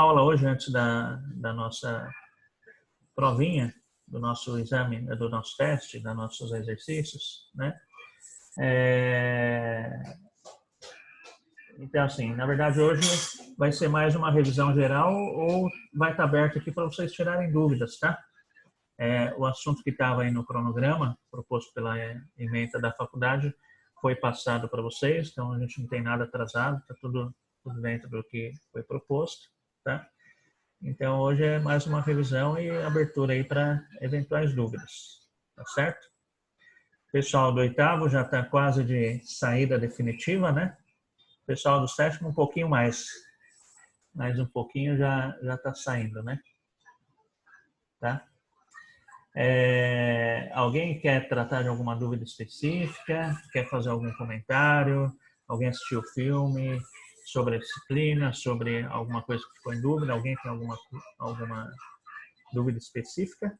aula hoje, antes da nossa provinha, do nosso exame, do nosso teste, dos nossos exercícios, né? Então, assim, na verdade, hoje vai ser mais uma revisão geral ou vai estar aberto aqui para vocês tirarem dúvidas, tá? O assunto que estava aí no cronograma, proposto pela ementa da faculdade, foi passado para vocês, então a gente não tem nada atrasado, está tudo dentro do que foi proposto, tá? Então, hoje é mais uma revisão e abertura aí para eventuais dúvidas, tá certo? Pessoal do oitavo já está quase de saída definitiva, né? Pessoal do sétimo um pouquinho mais um pouquinho já está saindo, né? Tá? Alguém quer tratar de alguma dúvida específica? Quer fazer algum comentário? Alguém assistiu o filme sobre a disciplina, sobre alguma coisa que ficou em dúvida? Alguém tem alguma dúvida específica?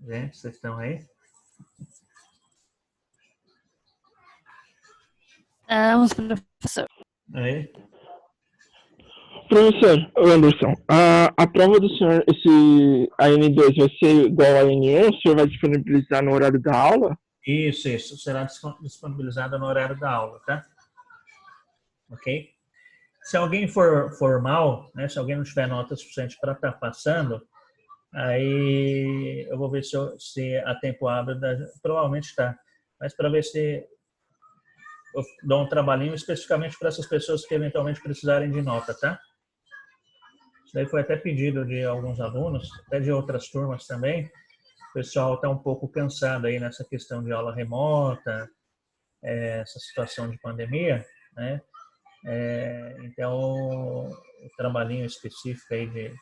Gente, vocês estão aí? Vamos, professor. Aí? Professor Anderson, a prova do senhor, a N2 vai ser igual a N1? O senhor vai disponibilizar no horário da aula? Isso. Será disponibilizada no horário da aula, tá? Ok? Se alguém for mal, né, se alguém não tiver nota suficiente para estar passando, aí eu vou ver se a tempo hábil, provavelmente está, mas para ver se eu dou um trabalhinho especificamente para essas pessoas que eventualmente precisarem de nota, tá? Isso daí foi até pedido de alguns alunos, até de outras turmas também. O pessoal está um pouco cansado aí nessa questão de aula remota, essa situação de pandemia, né? Então, o trabalhinho específico aí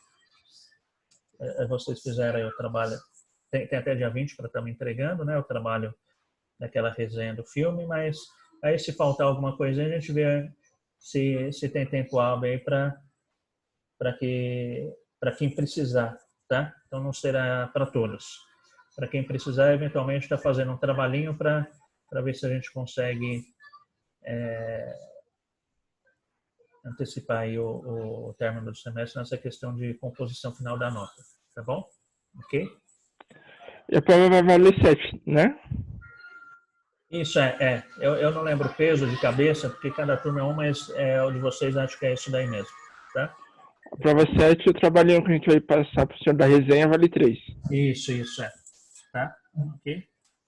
vocês fizeram aí o trabalho, tem até dia 20 para estar me entregando, né? O trabalho daquela resenha do filme, mas aí se faltar alguma coisa a gente vê se tem tempo hábil aí para quem precisar, tá? Então não será para todos. Para quem precisar, eventualmente está fazendo um trabalhinho para ver se a gente consegue antecipar aí o término do semestre nessa questão de composição final da nota, tá bom? Ok? E a prova vai valer 7, né? Isso eu não lembro o peso de cabeça, porque cada turma é um, mas o de vocês acho que é isso daí mesmo, tá? A prova 7, o trabalhinho que a gente vai passar para o senhor da resenha vale 3. Isso, tá? Ok?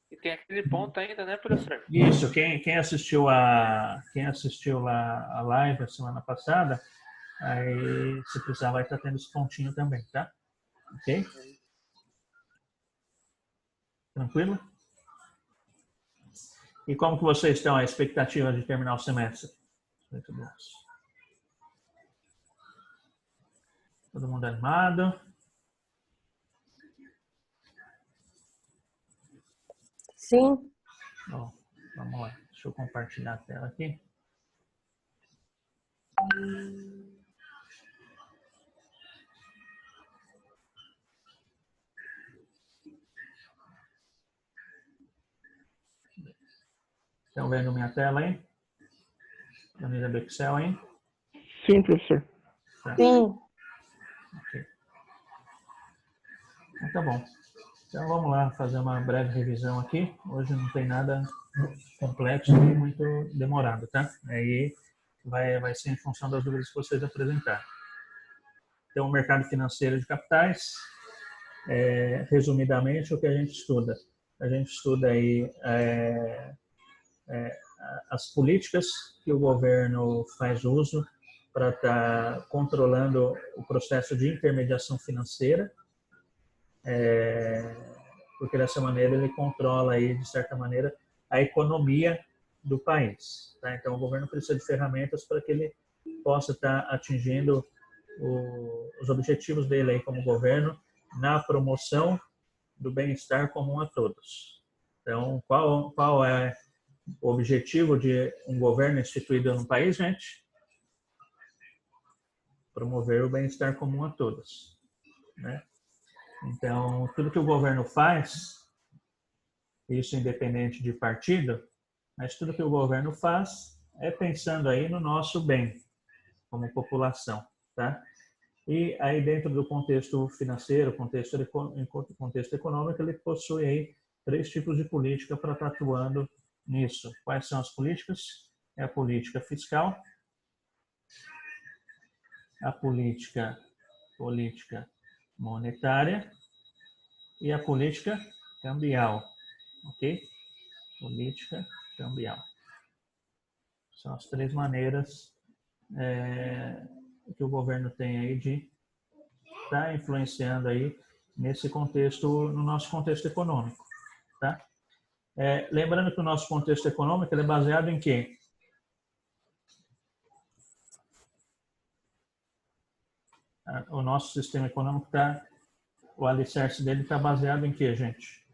E tem aquele ponto ainda, né, professor? Isso, quem assistiu lá a live a semana passada, aí se precisar vai estar tendo esse pontinho também, tá? Ok? Tranquilo? E como que vocês estão? A expectativa de terminar o semestre? Muito bom. Todo mundo animado? Sim. Bom, vamos lá. Deixa eu compartilhar a tela aqui. Estão vendo minha tela aí? Planilha do Excel, hein? Sim, professor. Tá. Sim. Ok. Então tá bom. Então vamos lá fazer uma breve revisão aqui. Hoje não tem nada complexo nem muito demorado, tá? Aí vai ser em função das dúvidas que vocês apresentaram. Então, o mercado financeiro de capitais, resumidamente, o que a gente estuda? A gente estuda aí as políticas que o governo faz uso para estar controlando o processo de intermediação financeira, porque dessa maneira ele controla aí, de certa maneira, a economia do país. Tá? Então, o governo precisa de ferramentas para que ele possa estar atingindo os objetivos dele aí como governo na promoção do bem-estar comum a todos. Então, qual é o objetivo de um governo instituído no país, gente? Promover o bem-estar comum a todos, né? Então, tudo que o governo faz isso independente de partido, mas tudo que o governo faz é pensando aí no nosso bem, como população, tá? E aí dentro do contexto financeiro, contexto econômico, ele possui aí 3 tipos de política para estar atuando nisso. Quais são as políticas? É a política fiscal, a política monetária e a política cambial, ok? Política cambial. São as 3 maneiras que o governo tem aí de estar influenciando aí nesse contexto, no nosso contexto econômico, tá? Lembrando que o nosso contexto econômico ele é baseado em quê? O nosso sistema econômico o alicerce dele está baseado em quê, gente?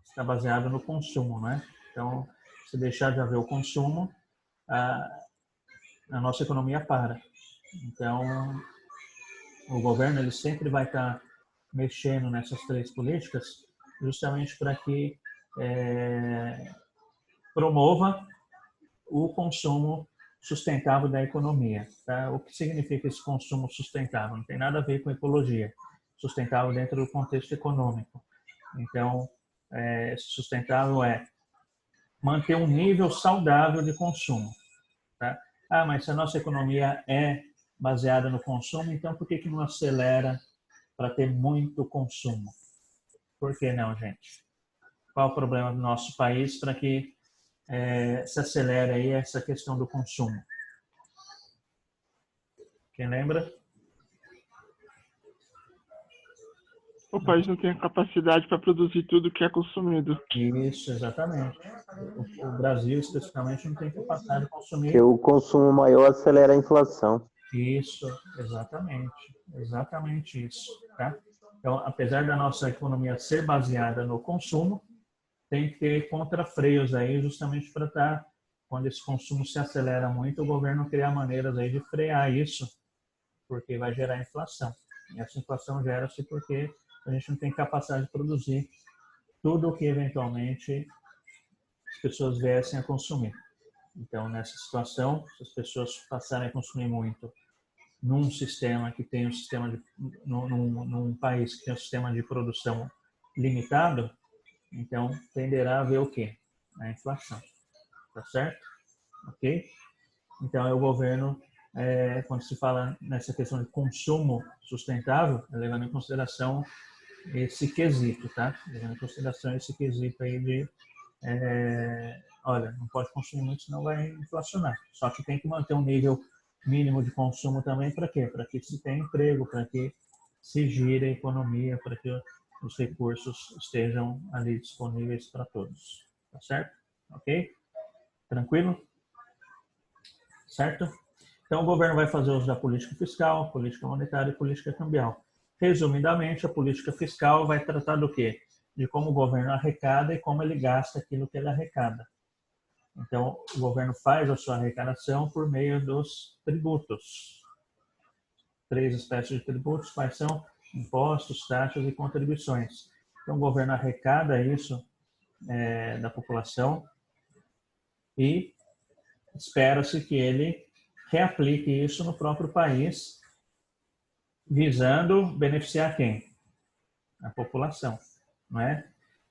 Está baseado no consumo, né? Então, se deixar de haver o consumo, a nossa economia para. Então, o governo ele sempre vai estar mexendo nessas 3 políticas justamente para que promova o consumo sustentável da economia. Tá? O que significa esse consumo sustentável? Não tem nada a ver com ecologia. Sustentável dentro do contexto econômico. Então, esse sustentável é manter um nível saudável de consumo. Tá? Mas se a nossa economia é baseada no consumo, então por que não acelera para ter muito consumo? Por que não, gente? Qual o problema do nosso país para que se acelere aí essa questão do consumo? Quem lembra? O país não tem a capacidade para produzir tudo que é consumido. Isso, exatamente. O Brasil, especificamente, não tem capacidade de consumir. Porque o consumo maior acelera a inflação. Isso, exatamente. Exatamente isso. Tá? Então, apesar da nossa economia ser baseada no consumo, tem que ter contrafreios aí justamente para estar, quando esse consumo se acelera muito, o governo criar maneiras aí de frear isso, porque vai gerar inflação. E essa inflação gera-se porque a gente não tem capacidade de produzir tudo o que eventualmente as pessoas viessem a consumir. Então, nessa situação, se as pessoas passarem a consumir muito num sistema que tem num país que tem um sistema de produção limitado, então tenderá a haver o quê? A inflação. Tá certo? Ok? Então, é o governo, quando se fala nessa questão de consumo sustentável, levando em consideração esse quesito, tá? Levando em consideração esse quesito aí de, olha, não pode consumir muito, senão vai inflacionar. Só que tem que manter um nível mínimo de consumo também para quê? Para que se tenha emprego, para que se gire a economia, para que os recursos estejam ali disponíveis para todos. Tá certo? Ok? Tranquilo? Certo? Então, o governo vai fazer uso da política fiscal, política monetária e política cambial. Resumidamente, a política fiscal vai tratar do quê? De como o governo arrecada e como ele gasta aquilo que ele arrecada. Então, o governo faz a sua arrecadação por meio dos tributos. 3 espécies de tributos, quais são? Impostos, taxas e contribuições. Então, o governo arrecada isso da população e espera-se que ele reaplique isso no próprio país, visando beneficiar quem? A população, não é?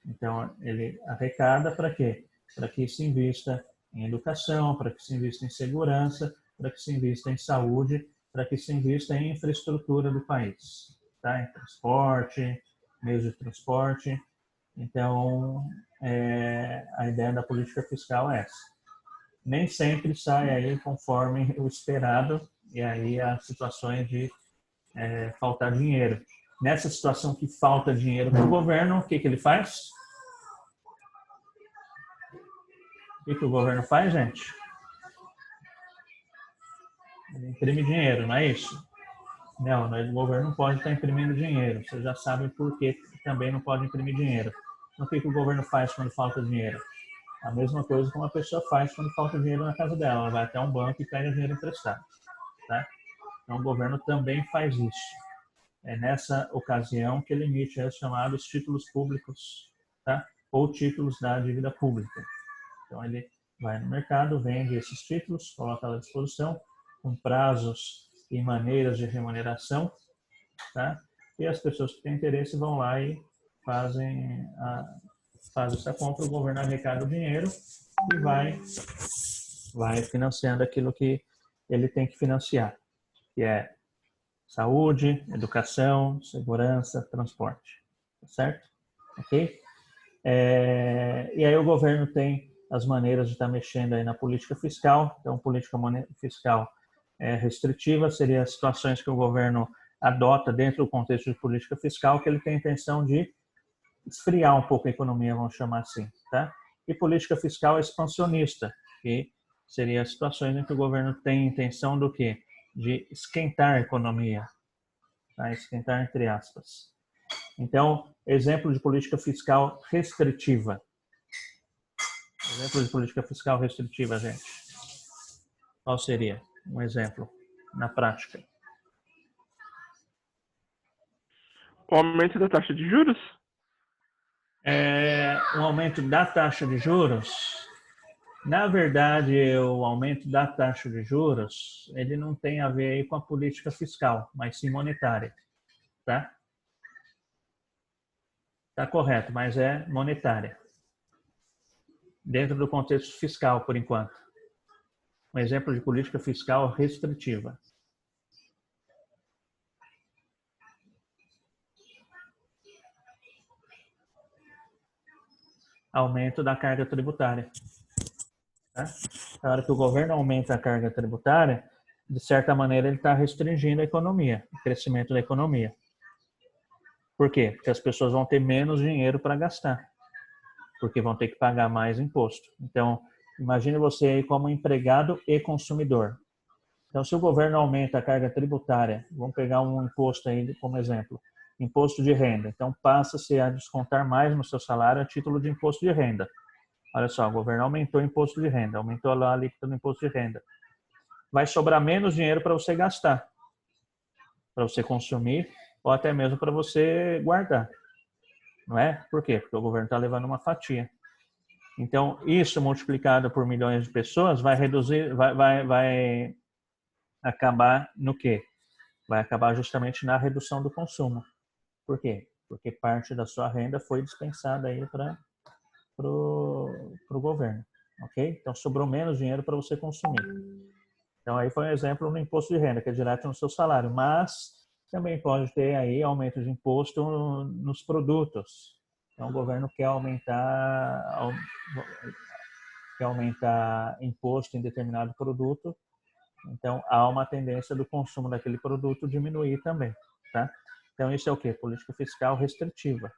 Então, ele arrecada para quê? Para que se invista em educação, para que se invista em segurança, para que se invista em saúde, para que se invista em infraestrutura do país, tá? Em transporte, meios de transporte. Então, a ideia da política fiscal é essa. Nem sempre sai aí conforme o esperado, e aí há situações de faltar dinheiro. Nessa situação que falta dinheiro para o governo, o que ele faz? O que o governo faz, gente? Ele imprime dinheiro, não é isso? Não, o governo não pode estar imprimindo dinheiro. Vocês já sabem por que também não pode imprimir dinheiro. Então, o que o governo faz quando falta dinheiro? A mesma coisa que uma pessoa faz quando falta dinheiro na casa dela. Ela vai até um banco e pega dinheiro emprestado. Tá? Então, o governo também faz isso. É nessa ocasião que ele emite os chamados títulos públicos, tá? Ou títulos da dívida pública. Então, ele vai no mercado, vende esses títulos, coloca à disposição, com prazos e maneiras de remuneração, tá? E as pessoas que têm interesse vão lá e fazem essa compra, o governo arrecada o dinheiro e vai financiando aquilo que ele tem que financiar, que é saúde, educação, segurança, transporte, certo? Ok? E aí o governo tem as maneiras de estar mexendo aí na política fiscal. Então, política fiscal restritiva seria as situações que o governo adota dentro do contexto de política fiscal, que ele tem a intenção de esfriar um pouco a economia, vamos chamar assim, tá? E política fiscal expansionista, que seria as situações em que o governo tem a intenção do quê? De esquentar a economia, tá? Esquentar entre aspas. Então, exemplo de política fiscal restritiva. Exemplo de política fiscal restritiva, gente. Qual seria um exemplo na prática? O aumento da taxa de juros? Um aumento da taxa de juros. Na verdade, o aumento da taxa de juros, ele não tem a ver aí com a política fiscal, mas sim monetária, tá? Tá correto, mas é monetária. Dentro do contexto fiscal, por enquanto. Um exemplo de política fiscal restritiva. Aumento da carga tributária. Tá? Na hora que o governo aumenta a carga tributária, de certa maneira ele está restringindo a economia, o crescimento da economia. Por quê? Porque as pessoas vão ter menos dinheiro para gastar, porque vão ter que pagar mais imposto. Então, imagine você aí como empregado e consumidor. Então, se o governo aumenta a carga tributária, vamos pegar um imposto aí como exemplo, imposto de renda. Então, passa-se a descontar mais no seu salário a título de imposto de renda. Olha só, o governo aumentou o imposto de renda, aumentou lá a alíquota do imposto de renda. Vai sobrar menos dinheiro para você gastar, para você consumir ou até mesmo para você guardar. Não é? Por quê? Porque o governo está levando uma fatia. Então, isso multiplicado por milhões de pessoas vai reduzir, vai acabar no quê? Vai acabar justamente na redução do consumo. Por quê? Porque parte da sua renda foi dispensada aí para o governo, ok? Então, sobrou menos dinheiro para você consumir. Então, aí foi um exemplo no imposto de renda, que é direto no seu salário, mas também pode ter aí aumento de imposto nos produtos. Então, o governo quer aumentar imposto em determinado produto, então há uma tendência do consumo daquele produto diminuir também, tá? Então, isso é o quê? Política fiscal restritiva.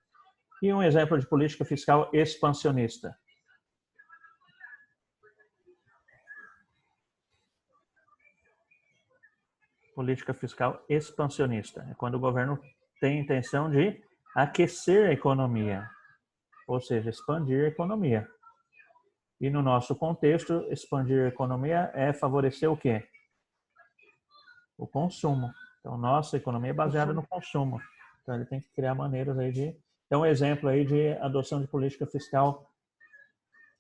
E um exemplo de política fiscal expansionista. Política fiscal expansionista é quando o governo tem a intenção de aquecer a economia, ou seja, expandir a economia. E no nosso contexto, expandir a economia é favorecer o quê? O consumo. Então, nossa economia é baseada no consumo. Então, ele tem que criar maneiras aí de... Então, um exemplo aí de adoção de política fiscal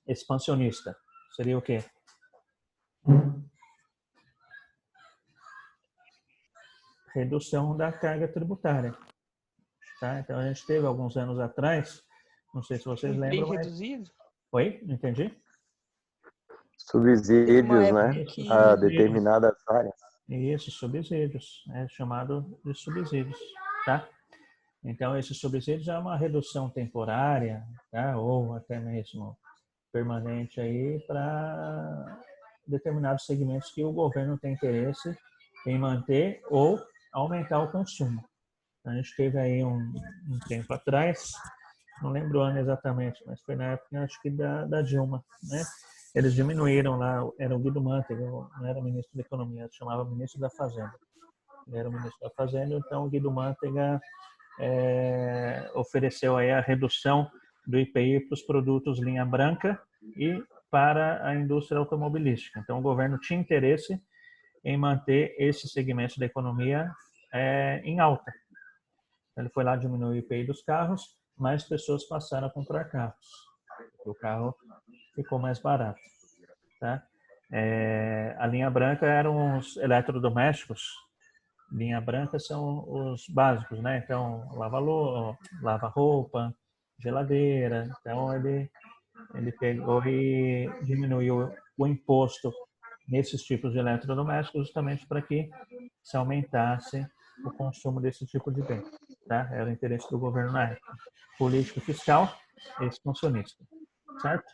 expansionista seria o quê? Redução da carga tributária. Tá? Então, a gente teve alguns anos atrás, não sei se vocês lembram, mas... reduzido? Oi? Não entendi? Subsídios, né? que- A determinadas áreas. Isso, subsídios. É chamado de subsídios, tá? Então, esses subsídios é uma redução temporária, tá? Ou até mesmo permanente aí para determinados segmentos que o governo tem interesse em manter ou aumentar o consumo. A gente teve aí um tempo atrás, não lembro o ano exatamente, mas foi na época, acho que da Dilma, né? Eles diminuíram lá, era o Guido Mantega, não era o ministro da Economia, se chamava ministro da Fazenda. Ele era o ministro da Fazenda, então o Guido Mantega ofereceu aí a redução do IPI para os produtos linha branca e para a indústria automobilística. Então o governo tinha interesse em manter esse segmento da economia em alta. Ele foi lá diminuir o IPI dos carros, mais pessoas passaram a comprar carros. O carro ficou mais barato. Tá? A linha branca eram os eletrodomésticos. Linha branca são os básicos, né? Então, lava-roupa, geladeira. Então, ele pegou e diminuiu o imposto nesses tipos de eletrodomésticos justamente para que se aumentasse o consumo desse tipo de bem. Tá? Era o interesse do governo na época. Política fiscal, expansionista. Certo?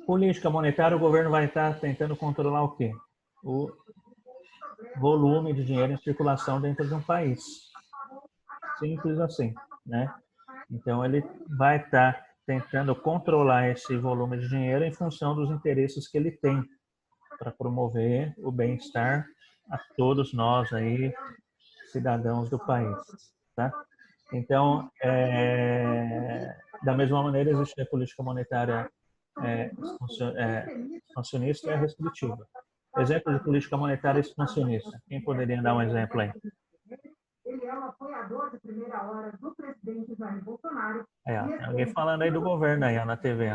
Política monetária, o governo vai estar tentando controlar o quê? O volume de dinheiro em circulação dentro de um país. Simples assim, né? Então, ele vai estar tentando controlar esse volume de dinheiro em função dos interesses que ele tem para promover o bem-estar a todos nós aí, cidadãos do país, tá? Então, da mesma maneira, existe a política monetária expansionista e a restritiva. Exemplo de política monetária expansionista. Quem poderia dar um exemplo aí? Ele é um apoiador de primeira hora do presidente Jair Bolsonaro. Tem alguém falando aí do governo aí, ó, na TV.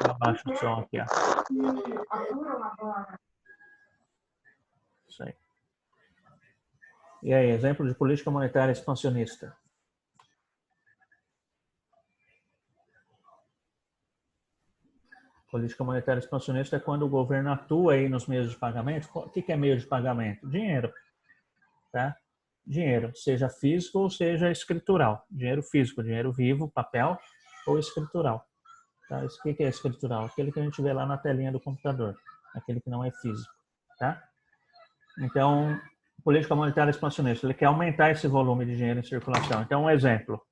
Abaixa o som aqui, ó. Isso aí. E aí, exemplo de política monetária expansionista? Política monetária expansionista é quando o governo atua aí nos meios de pagamento. O que é meio de pagamento? Dinheiro. Tá? Dinheiro, seja físico ou seja escritural. Dinheiro físico, dinheiro vivo, papel ou escritural. Tá? O que é escritural? Aquele que a gente vê lá na telinha do computador. Aquele que não é físico. Tá? Então, política monetária expansionista, ele quer aumentar esse volume de dinheiro em circulação. Então, um exemplo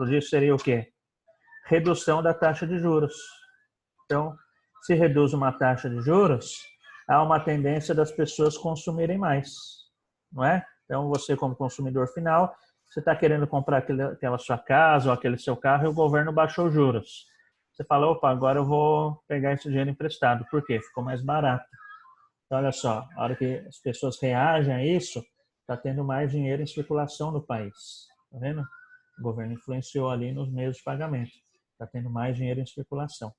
disso seria o quê? Redução da taxa de juros. Então, se reduz uma taxa de juros, há uma tendência das pessoas consumirem mais, não é? Então, você como consumidor final, você está querendo comprar aquela sua casa ou aquele seu carro e o governo baixou os juros. Você fala, opa, agora eu vou pegar esse dinheiro emprestado. Por quê? Ficou mais barato. Então, olha só, a hora que as pessoas reagem a isso, está tendo mais dinheiro em circulação no país. Tá vendo? O governo influenciou ali nos meios de pagamento. Está tendo mais dinheiro em circulação.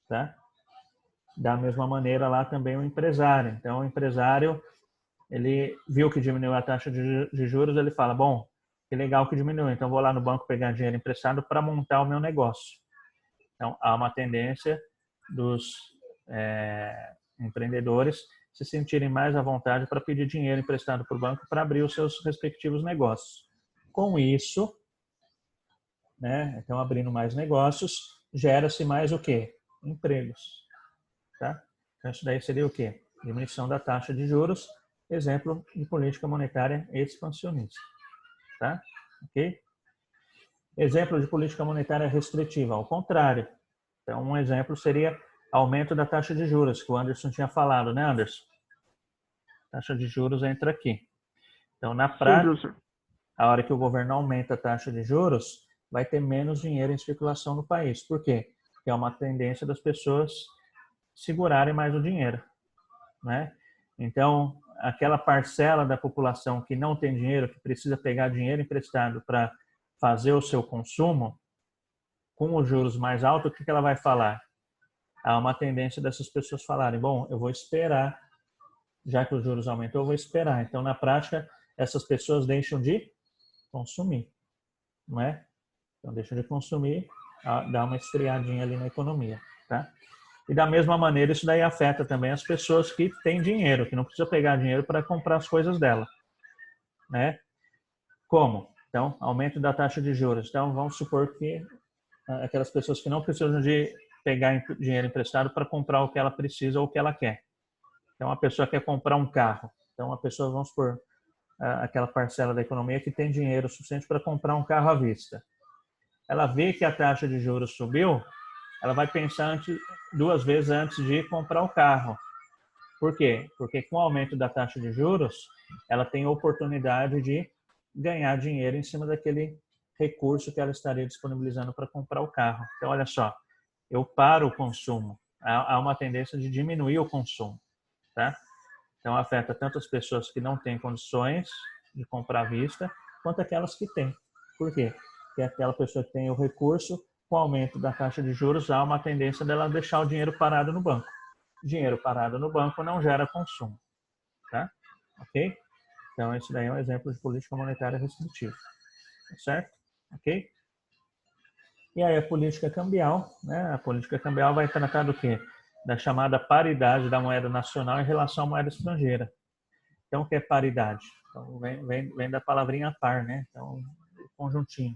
Tá? Da mesma maneira lá também o empresário. Então, o empresário, ele viu que diminuiu a taxa de juros, ele fala, bom, que legal que diminuiu, então vou lá no banco pegar dinheiro emprestado para montar o meu negócio. Então, há uma tendência dos empreendedores se sentirem mais à vontade para pedir dinheiro emprestado para o banco para abrir os seus respectivos negócios. Com isso, né, então abrindo mais negócios, gera-se mais o quê? Empregos. Tá? Então, isso daí seria o quê? Diminuição da taxa de juros, exemplo de política monetária expansionista. Tá? Ok? Exemplo de política monetária restritiva, ao contrário. Então, um exemplo seria aumento da taxa de juros, que o Anderson tinha falado, né, Anderson? Taxa de juros entra aqui. Então, na prática, a hora que o governo aumenta a taxa de juros, vai ter menos dinheiro em circulação no país. Por quê? Porque é uma tendência das pessoas segurarem mais o dinheiro, né? Então, aquela parcela da população que não tem dinheiro, que precisa pegar dinheiro emprestado para fazer o seu consumo, com os juros mais altos, o que ela vai falar? Há uma tendência dessas pessoas falarem, bom, eu vou esperar, já que os juros aumentou, eu vou esperar. Então, na prática, essas pessoas deixam de consumir, não é? Então, deixam de consumir, dá uma esfriadinha ali na economia, tá? E da mesma maneira, isso daí afeta também as pessoas que têm dinheiro, que não precisam pegar dinheiro para comprar as coisas dela, né? Como? Então, aumento da taxa de juros. Então, vamos supor que aquelas pessoas que não precisam de pegar dinheiro emprestado para comprar o que ela precisa ou o que ela quer. Então, a pessoa quer comprar um carro. Então, a pessoa, vamos supor, aquela parcela da economia que tem dinheiro suficiente para comprar um carro à vista. Ela vê que a taxa de juros subiu, ela vai pensar duas vezes antes de comprar o carro. Por quê? Porque com o aumento da taxa de juros, ela tem a oportunidade de ganhar dinheiro em cima daquele recurso que ela estaria disponibilizando para comprar o carro. Então, olha só, eu paro o consumo. Há uma tendência de diminuir o consumo. tá? Então, afeta tanto as pessoas que não têm condições de comprar à vista, quanto aquelas que têm. Por quê? Porque aquela pessoa que tem o recurso, com o aumento da taxa de juros, há uma tendência dela deixar o dinheiro parado no banco. Dinheiro parado no banco não gera consumo, tá? Ok? Então, esse daí é um exemplo de política monetária restritiva, certo? Ok? E aí a política cambial, né? A política cambial vai tratar do quê? Da chamada paridade da moeda nacional em relação à moeda estrangeira. Então, o que é paridade? Então, vem da palavrinha par, né? Então, conjuntinho.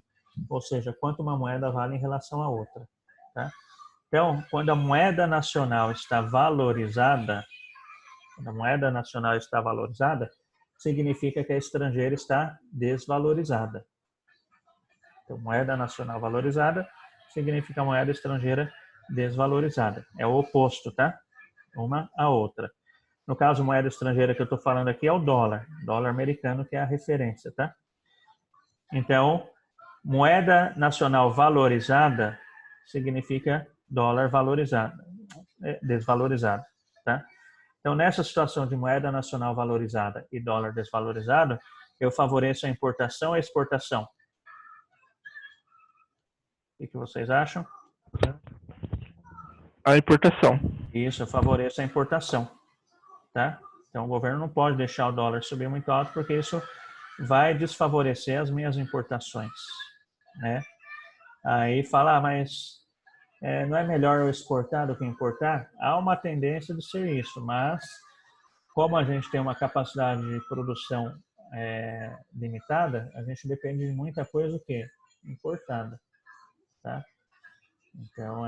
Ou seja, quanto uma moeda vale em relação à outra, tá? Então, quando a moeda nacional está valorizada, significa que a estrangeira está desvalorizada. Então, moeda nacional valorizada significa moeda estrangeira desvalorizada. É o oposto, tá? Uma à outra. No caso, moeda estrangeira que eu estou falando aqui é o dólar americano, que é a referência, tá? Então, moeda nacional valorizada significa dólar valorizado, desvalorizado, tá? Então, nessa situação de moeda nacional valorizada e dólar desvalorizado, eu favoreço a importação ou a exportação? O que vocês acham? A importação. Isso, eu favoreço a importação, tá? Então, o governo não pode deixar o dólar subir muito alto, porque isso vai desfavorecer as minhas importações, né? Aí fala, mas não é melhor eu exportar do que importar? Há uma tendência de ser isso, mas como a gente tem uma capacidade de produção limitada, a gente depende de muita coisa o quê? Importada, tá? Então,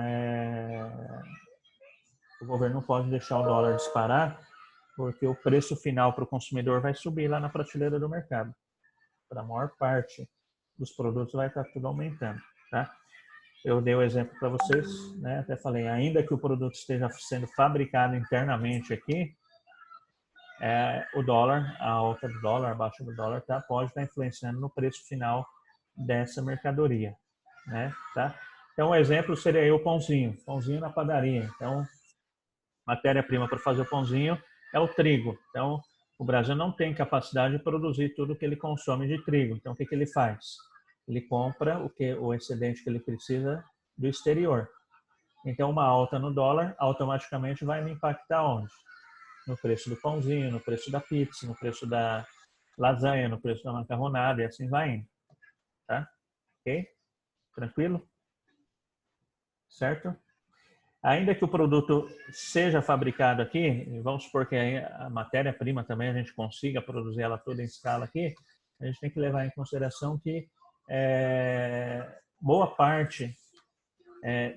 o governo não pode deixar o dólar disparar, porque o preço final para o consumidor vai subir lá na prateleira do mercado. Para a maior parte dos produtos vai estar tudo aumentando, tá? Eu dei o exemplo para vocês, né? Até falei, ainda que o produto esteja sendo fabricado internamente aqui, o dólar, a alta do dólar, a baixa do dólar, tá? Pode estar influenciando no preço final dessa mercadoria, né? Tá? Então, um exemplo seria aí o pãozinho na padaria. Então, matéria-prima para fazer o pãozinho é o trigo. Então, o Brasil não tem capacidade de produzir tudo que ele consome de trigo. Então, o que ele faz? Ele compra o excedente que ele precisa do exterior. Então, uma alta no dólar automaticamente vai me impactar onde? No preço do pãozinho, no preço da pizza, no preço da lasanha, no preço da macarronada e assim vai indo. Tá? Ok? Tranquilo? Certo? Ainda que o produto seja fabricado aqui, vamos supor que a matéria-prima também a gente consiga produzir ela toda em escala aqui, a gente tem que levar em consideração que boa parte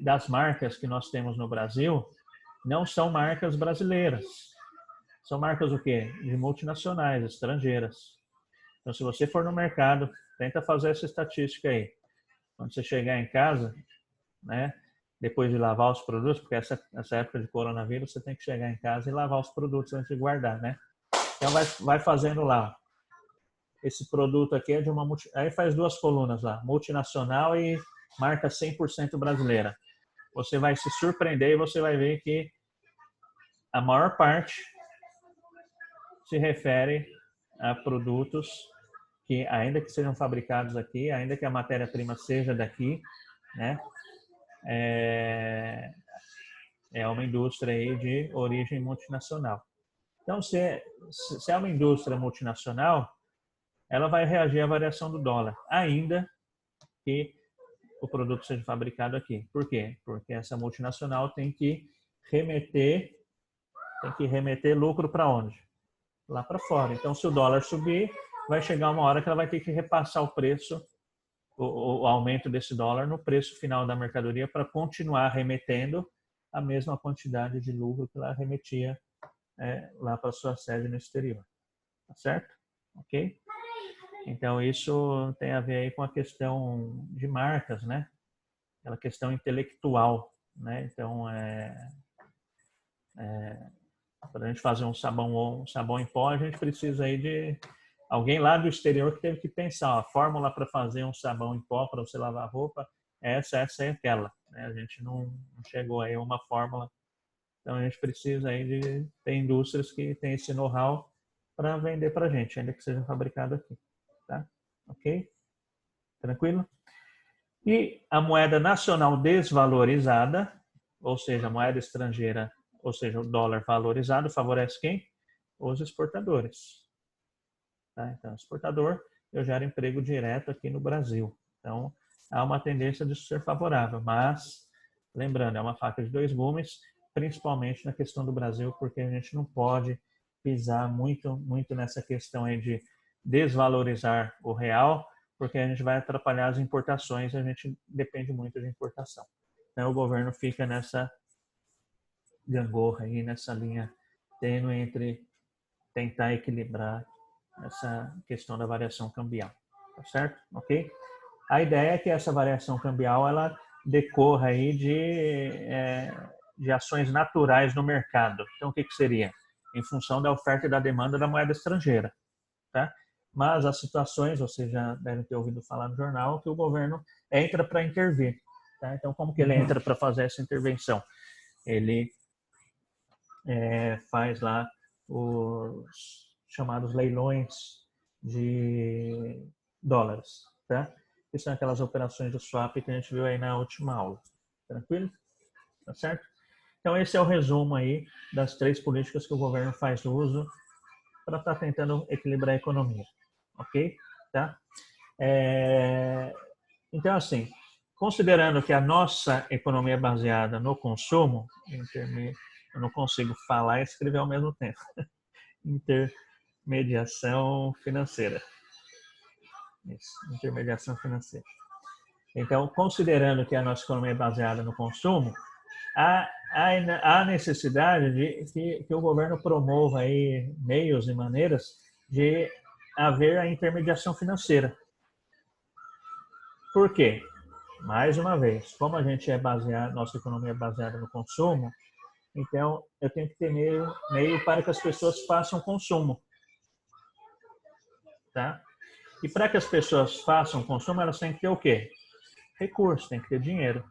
das marcas que nós temos no Brasil não são marcas brasileiras. São marcas o quê? De multinacionais, estrangeiras. Então, se você for no mercado, tenta fazer essa estatística aí. Quando você chegar em casa, né, depois de lavar os produtos, porque essa época de coronavírus, você tem que chegar em casa e lavar os produtos antes de guardar, né? Então, vai fazendo lá. Esse produto aqui é de uma... Aí faz duas colunas lá, multinacional e marca 100% brasileira. Você vai se surpreender e você vai ver que a maior parte se refere a produtos que, ainda que sejam fabricados aqui, ainda que a matéria-prima seja daqui, né? É uma indústria aí de origem multinacional. Então, se é uma indústria multinacional, ela vai reagir à variação do dólar, ainda que o produto seja fabricado aqui. Por quê? Porque essa multinacional tem que remeter lucro para onde? Lá para fora. Então, se o dólar subir, vai chegar uma hora que ela vai ter que repassar o preço, o aumento desse dólar no preço final da mercadoria para continuar remetendo a mesma quantidade de lucro que ela remetia lá para sua sede no exterior. Tá certo? Ok? Então, isso tem a ver aí com a questão de marcas, né? Aquela questão intelectual, né? Então, para a gente fazer um sabão em pó, a gente precisa aí de alguém lá do exterior que teve que pensar, ó, a fórmula para fazer um sabão em pó para você lavar roupa, essa e aquela. Né? A gente não chegou aí a uma fórmula Então a gente precisa aí de ter indústrias que têm esse know-how para vender para a gente, ainda que seja fabricado aqui. Tá? Ok? Tranquilo? E a moeda nacional desvalorizada, ou seja, a moeda estrangeira, ou seja, o dólar valorizado, favorece quem? Os exportadores. Tá? Então, exportador, eu gero emprego direto aqui no Brasil. Então, há uma tendência disso ser favorável, mas, lembrando, é uma faca de dois gumes, principalmente na questão do Brasil, porque a gente não pode pisar muito nessa questão aí de desvalorizar o real, porque a gente vai atrapalhar as importações, a gente depende muito de importação. Então, o governo fica nessa gangorra aí, nessa linha tênue entre tentar equilibrar essa questão da variação cambial, tá certo? Ok? A ideia é que essa variação cambial ela decorra aí de ações naturais no mercado. Então, o que seria? Em função da oferta e da demanda da moeda estrangeira, tá? Mas as situações, vocês já devem ter ouvido falar no jornal, que o governo entra para intervir, tá? Então, como que ele entra para fazer essa intervenção? Ele faz lá os chamados leilões de dólares, tá? Que são aquelas operações de swap que a gente viu aí na última aula. Tranquilo? Tá certo? Então esse é o resumo aí das 3 políticas que o governo faz uso para estar tentando equilibrar a economia. Ok? Tá? Então assim, considerando que a nossa economia é baseada no consumo, eu não consigo falar e escrever ao mesmo tempo. Intermediação financeira. Isso, intermediação financeira. Então, considerando que a nossa economia é baseada no consumo, há necessidade de que o governo promova aí meios e maneiras de haver a intermediação financeira. Por quê? Mais uma vez, como a gente nossa economia é baseada no consumo, então eu tenho que ter meio para que as pessoas façam consumo. Tá? E para que as pessoas façam consumo, elas têm que ter o quê? Recurso, tem que ter dinheiro.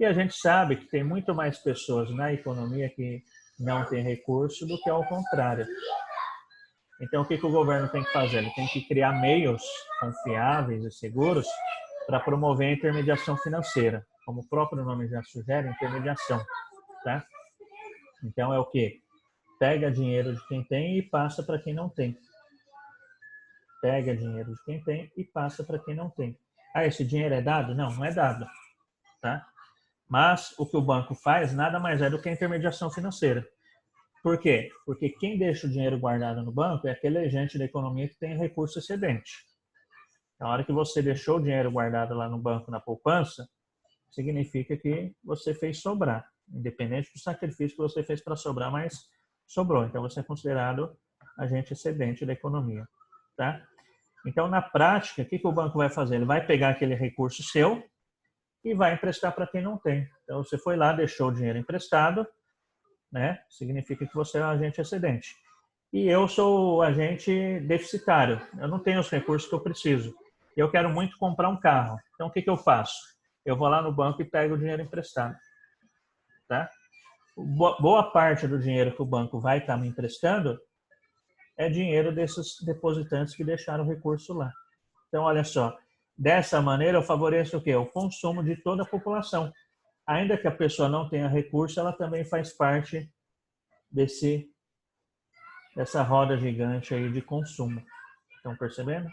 E a gente sabe que tem muito mais pessoas na economia que não têm recurso do que ao contrário. Então, o que o governo tem que fazer? Ele tem que criar meios confiáveis e seguros para promover a intermediação financeira. Como o próprio nome já sugere, intermediação. Tá? Então, é o quê? Pega dinheiro de quem tem e passa para quem não tem. Pega dinheiro de quem tem e passa para quem não tem. Ah, esse dinheiro é dado? Não, não é dado. Tá? Mas o que o banco faz nada mais é do que a intermediação financeira. Por quê? Porque quem deixa o dinheiro guardado no banco é aquele agente da economia que tem recurso excedente. Na hora que você deixou o dinheiro guardado lá no banco, na poupança, significa que você fez sobrar. Independente do sacrifício que você fez para sobrar, mas sobrou. Então, você é considerado agente excedente da economia. Tá? Então, na prática, o que o banco vai fazer? Ele vai pegar aquele recurso seu e vai emprestar para quem não tem. Então, você foi lá, deixou o dinheiro emprestado, né? Significa que você é um agente excedente. E eu sou o agente deficitário. Eu não tenho os recursos que eu preciso. E eu quero muito comprar um carro. Então, o que eu faço? Eu vou lá no banco e pego o dinheiro emprestado. Tá? Boa parte do dinheiro que o banco vai estar me emprestando é dinheiro desses depositantes que deixaram o recurso lá. Então, olha só, dessa maneira eu favoreço o quê? O consumo de toda a população. Ainda que a pessoa não tenha recurso, ela também faz parte dessa roda gigante aí de consumo. Estão percebendo?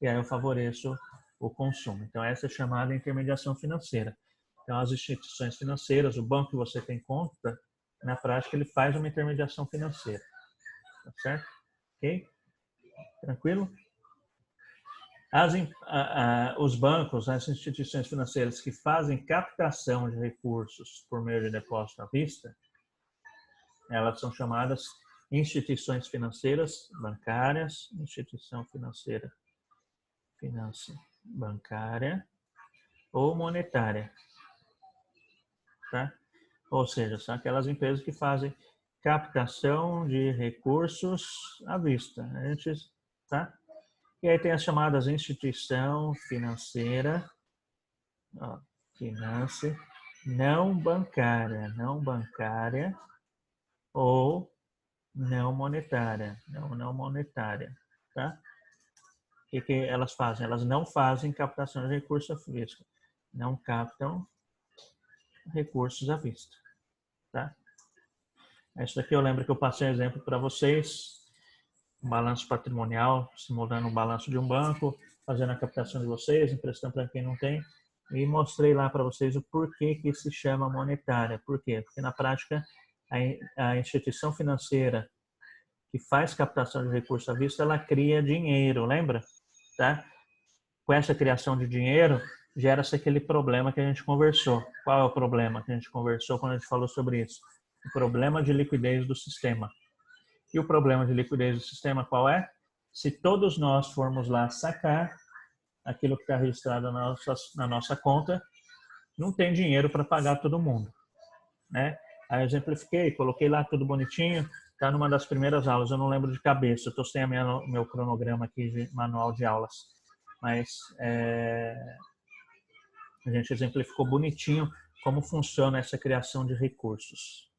E aí eu favoreço o consumo. Então, essa é chamada intermediação financeira. Então, as instituições financeiras, o banco que você tem conta, na prática, ele faz uma intermediação financeira. Tá certo? Ok? Tranquilo? Os bancos, as instituições financeiras que fazem captação de recursos por meio de depósito à vista, elas são chamadas instituições financeiras bancárias, instituição financeira bancária ou monetária. Tá? Ou seja, são aquelas empresas que fazem captação de recursos à vista. Tá? E aí tem as chamadas instituição financeira, não bancária, ou não monetária. Não monetária, tá? O que elas fazem? Elas não fazem captação de recursos à vista. Não captam recursos à vista, tá? Isso daqui eu lembro que eu passei um exemplo para vocês, um balanço patrimonial, simulando um balanço de um banco, fazendo a captação de vocês, emprestando para quem não tem, e mostrei lá para vocês o porquê que se chama monetária. Por quê? Porque na prática a instituição financeira que faz captação de recursos à vista, ela cria dinheiro, lembra? Tá? Com essa criação de dinheiro, gera-se aquele problema que a gente conversou. Qual é o problema que a gente conversou quando a gente falou sobre isso? O problema de liquidez do sistema. E o problema de liquidez do sistema qual é? Se todos nós formos lá sacar aquilo que está registrado na nossa conta, não tem dinheiro para pagar todo mundo, né? Aí eu exemplifiquei, coloquei lá tudo bonitinho, está numa das primeiras aulas, eu não lembro de cabeça, eu estou sem meu cronograma aqui de manual de aulas, mas a gente exemplificou bonitinho como funciona essa criação de recursos,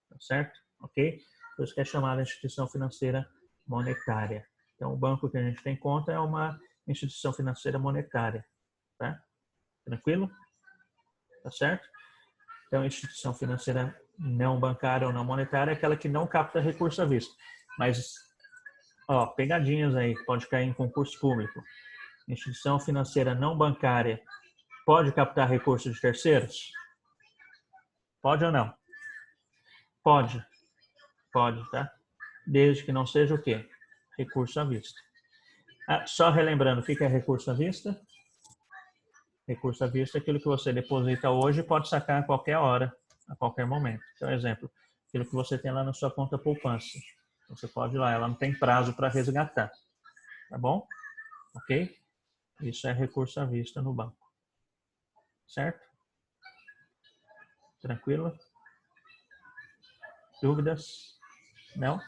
tá certo? Ok? Por isso que é chamada instituição financeira monetária. Então, o banco que a gente tem conta é uma instituição financeira monetária, tá? Tranquilo? Tá certo? Então, instituição financeira não bancária ou não monetária é aquela que não capta recurso à vista. Mas, ó, pegadinhas aí, pode cair em concurso público. Instituição financeira não bancária pode captar recursos de terceiros? Pode ou não? Pode. Pode, tá? Desde que não seja o quê? Recurso à vista. Só relembrando, o que é recurso à vista? Recurso à vista é aquilo que você deposita hoje e pode sacar a qualquer hora, a qualquer momento. Então, exemplo, aquilo que você tem lá na sua conta poupança. Você pode ir lá, ela não tem prazo para resgatar. Tá bom? Ok? Isso é recurso à vista no banco. Certo? Tranquilo? Dúvidas? Não?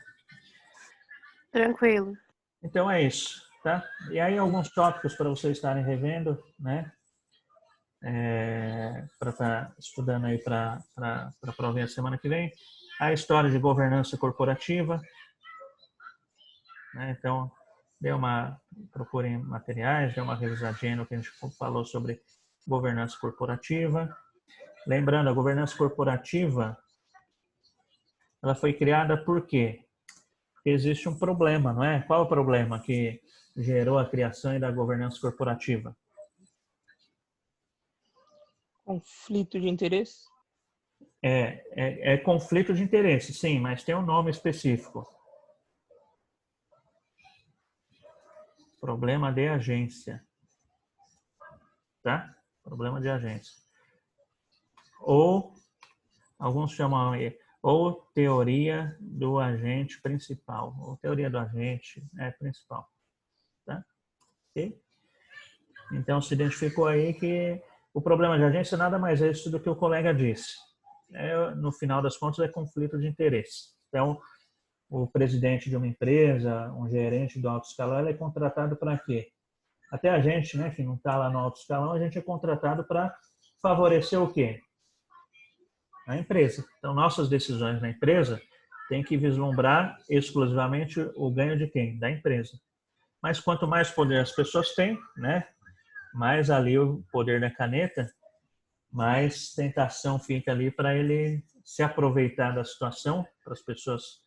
Tranquilo. Então é isso, tá? E aí alguns tópicos para vocês estarem revendo, né? Para estar estudando aí para a provinha semana que vem. A história de governança corporativa, né? Então, procurem materiais, dê uma revisadinha no que a gente falou sobre governança corporativa. Lembrando, a governança corporativa, ela foi criada por quê? Porque existe um problema, não é? Qual é o problema que gerou a criação da governança corporativa? Conflito de interesse? É conflito de interesse, sim, mas tem um nome específico. Problema de agência. Tá? Problema de agência. Ou, alguns chamam aí, ou teoria do agente principal. Ou teoria do agente principal. Tá? Ok? Então, se identificou aí que o problema de agência nada mais é isso do que o colega disse. No final das contas, é conflito de interesse. Então, o presidente de uma empresa, um gerente do alto escalão, ele é contratado para quê? Até a gente, né, que não está lá no alto escalão, a gente é contratado para favorecer o quê? A empresa. Então, nossas decisões na empresa têm que vislumbrar exclusivamente o ganho de quem? Da empresa. Mas quanto mais poder as pessoas têm, né, mais ali o poder da caneta, mais tentação fica ali para ele se aproveitar da situação, para as pessoas.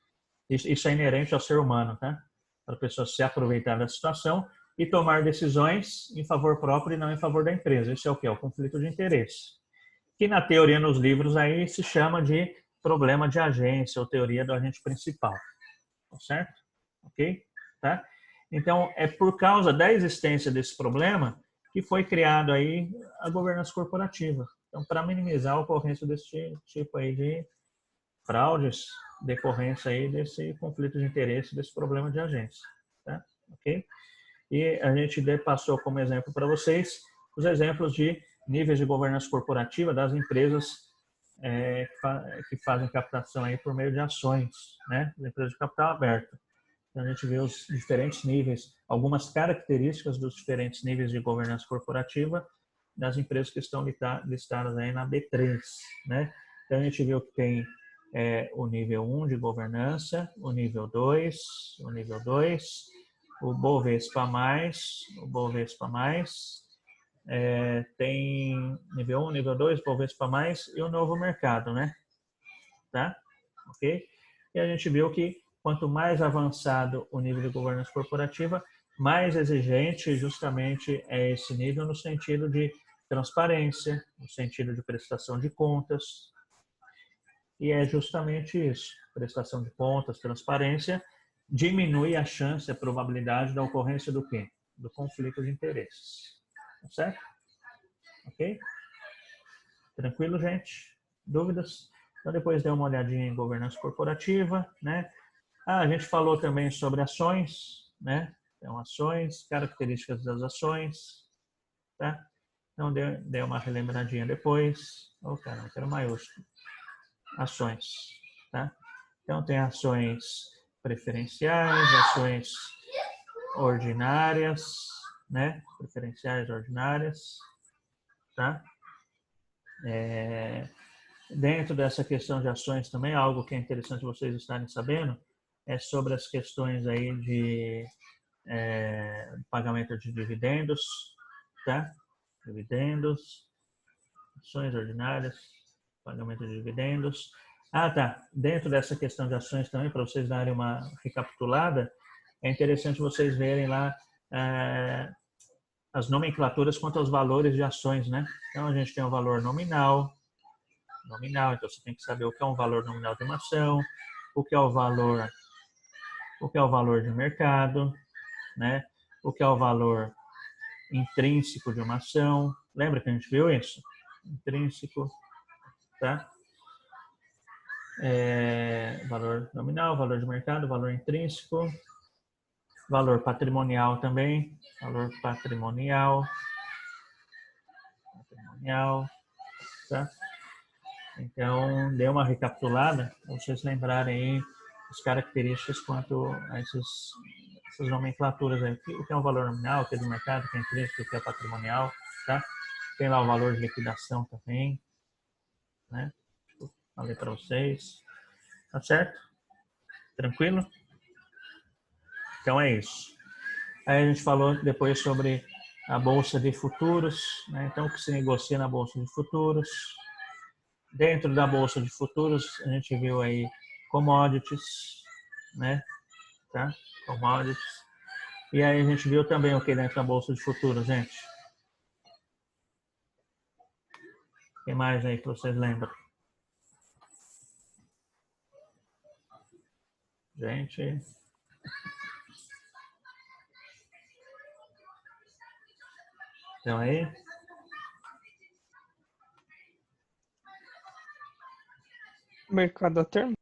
Isso é inerente ao ser humano, tá? Para a pessoa se aproveitar da situação e tomar decisões em favor próprio e não em favor da empresa. Isso é o quê? É o conflito de interesse. Que na teoria, nos livros, aí se chama de problema de agência ou teoria do agente principal. Tá certo? Ok? Tá? Então, é por causa da existência desse problema que foi criado aí a governança corporativa. Então, para minimizar a ocorrência desse tipo aí de fraudes, decorrência aí desse conflito de interesse, desse problema de agência. Tá? Ok? E a gente passou como exemplo para vocês os exemplos de níveis de governança corporativa das empresas que fazem captação aí por meio de ações, né? As empresas de capital aberto. Então, a gente vê os diferentes níveis, algumas características dos diferentes níveis de governança corporativa das empresas que estão listadas aí na B3, né? Então, a gente viu que tem o nível 1 de governança, o nível 2, o Bovespa+, tem nível 1, nível 2, Bovespa+, e o novo mercado, né? Tá? Ok? E a gente viu que quanto mais avançado o nível de governança corporativa, mais exigente justamente é esse nível no sentido de transparência, no sentido de prestação de contas. E é justamente isso, prestação de contas, transparência, diminui a chance, a probabilidade da ocorrência do quê? Do conflito de interesses. Tá certo? Ok? Tranquilo, gente? Dúvidas? Então, depois dê uma olhadinha em governança corporativa, né? A gente falou também sobre ações, né? Então, ações, características das ações, tá? Então, dê uma relembradinha depois. Oh, caramba, quero maiúsculo. Ações, tá? Então, tem ações preferenciais, ações ordinárias, né? Preferenciais, ordinárias, tá? Dentro dessa questão de ações também, algo que é interessante vocês estarem sabendo, é sobre as questões aí de pagamento de dividendos, tá? Dividendos, ações ordinárias, pagamento de dividendos. Ah, tá. Dentro dessa questão de ações também, para vocês darem uma recapitulada, é interessante vocês verem lá as nomenclaturas quanto aos valores de ações, né? Então, a gente tem o valor nominal, então você tem que saber o que é um valor nominal de uma ação, o que é o valor de mercado, né? O que é o valor intrínseco de uma ação. Lembra que a gente viu isso? Intrínseco, tá? Valor nominal, valor de mercado, valor intrínseco, valor patrimonial também, valor patrimonial, tá? Então, dê uma recapitulada, para vocês lembrarem aí as características quanto a essas nomenclaturas aí. O que é um valor nominal, o que é do mercado, o que é intrínseco, o que é patrimonial, tá? Tem lá o valor de liquidação também, né? Falei para vocês. Tá certo? Tranquilo? Então é isso. Aí a gente falou depois sobre a Bolsa de Futuros, né? Então, o que se negocia na Bolsa de Futuros. Dentro da Bolsa de Futuros, a gente viu aí commodities, né? Tá? Commodities. E aí a gente viu também o que dentro da Bolsa de Futuros, gente? O que mais aí que vocês lembram? Gente. Então aí. Mercado a termo?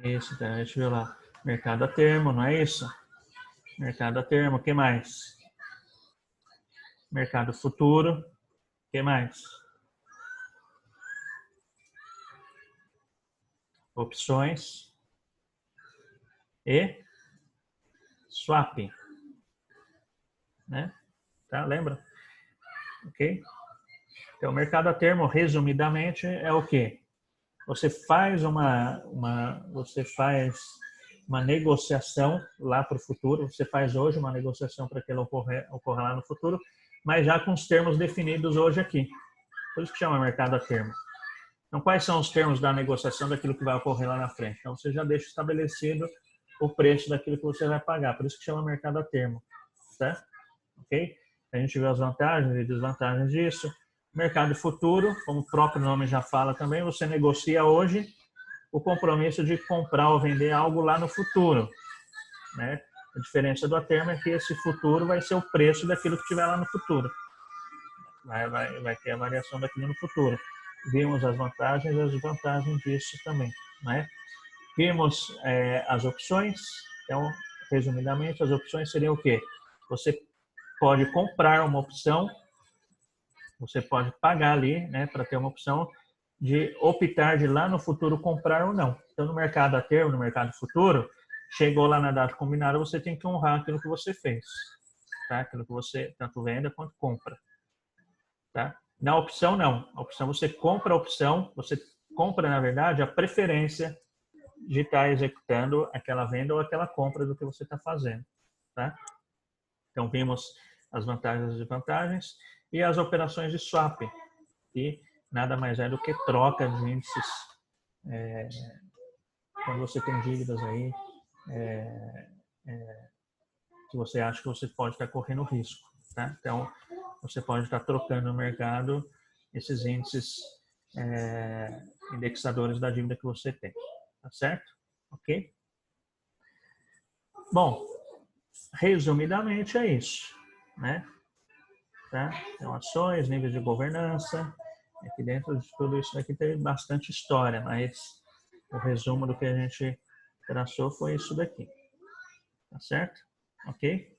Isso, então a gente viu lá. Mercado a termo, não é isso? Mercado a termo, o que mais? Mercado futuro, o que mais? Opções e swap, né? Tá? Lembra? Ok? Então, o mercado a termo, resumidamente, é o quê? Você faz uma negociação lá para o futuro, você faz hoje uma negociação para que ela ocorra lá no futuro, mas já com os termos definidos hoje aqui. Por isso que chama mercado a termo. Então, quais são os termos da negociação daquilo que vai ocorrer lá na frente? Então, você já deixa estabelecido o preço daquilo que você vai pagar. Por isso que chama mercado a termo. Certo? Ok? A gente vê as vantagens e desvantagens disso. Mercado futuro, como o próprio nome já fala também, você negocia hoje o compromisso de comprar ou vender algo lá no futuro. Né? A diferença do a termo é que esse futuro vai ser o preço daquilo que tiver lá no futuro. Vai ter a variação daquilo no futuro. Vimos as vantagens e as desvantagens disso também. Né? Vimos as opções. Então, resumidamente, as opções seriam o quê? Você pode comprar uma opção, você pode pagar ali, né, para ter uma opção de optar de lá no futuro comprar ou não. Então, no mercado a termo, no mercado futuro, chegou lá na data combinada, você tem que honrar aquilo que você fez. Tá? Aquilo que você tanto venda quanto compra. Tá? Na opção, não. A opção, você compra a opção, você compra, na verdade, a preferência de estar executando aquela venda ou aquela compra do que você está fazendo, tá? Então, vimos as vantagens e desvantagens e as operações de swap, que nada mais é do que troca de índices. Quando você tem dívidas aí, que você acha que você pode estar correndo risco, tá? Então, você pode estar trocando no mercado esses índices indexadores da dívida que você tem, tá certo? Ok? Bom, resumidamente é isso, né? Tá? Então, ações, níveis de governança, aqui dentro de tudo isso daqui tem bastante história, mas o resumo do que a gente traçou foi isso daqui, tá certo? Ok?